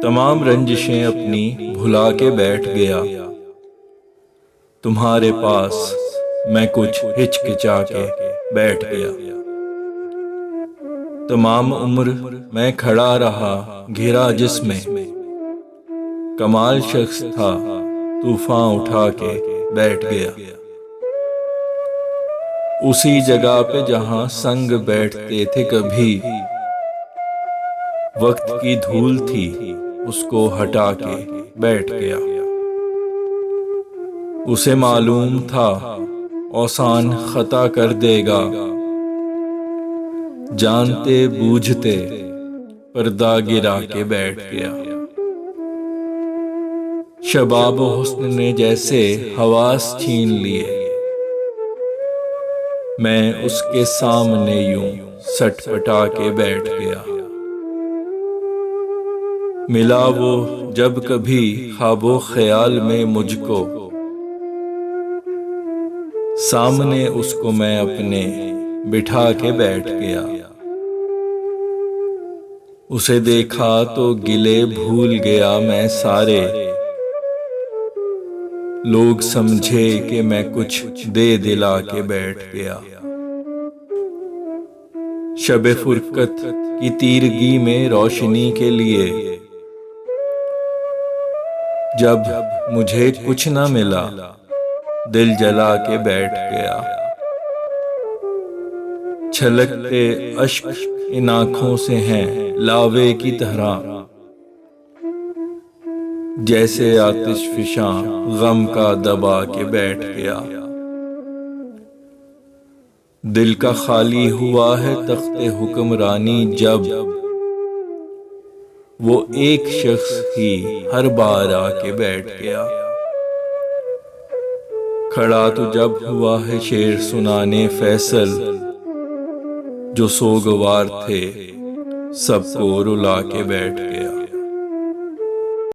तमाम रंजिशें अपनी भुला के बैठ गया। तुम्हारे पास मैं कुछ हिचकिचा के बैठ गया। तमाम उम्र मैं खड़ा रहा घिरा जिसमें, कमाल शख्स था तूफान उठा के बैठ गया। उसी जगह पे जहां संग बैठते थे कभी, वक्त की धूल थी उसको हटा के बैठ गया। उसे मालूम था औसान खता कर देगा, जानते बूझते पर्दा गिरा के बैठ गया। शबाब हुस्न ने जैसे हवास छीन लिए, मैं उसके सामने यूं सटपटा के बैठ गया। मिला वो जब कभी ख्वाबो ख्याल में मुझको, सामने उसको मैं अपने बिठा के बैठ गया। उसे देखा तो गिले भूल गया मैं सारे, लोग समझे कि मैं कुछ दे दिला के बैठ गया। शबे फुरकत की तीरगी में रोशनी के लिए, जब मुझे कुछ न मिला दिल जला के बैठ गया। छलकते अश्क इन आँखों से हैं लावे की तरह, जैसे आतिश फिशां गम का दबा के बैठ गया। दिल का खाली हुआ है तख्ते हुक्मरानी जब, वो एक शख्स ही हर बार आके बैठ गया। खड़ा तो जब हुआ है शेर सुनाने फैसल, जो सोगवार थे सबको रुला के बैठ गया।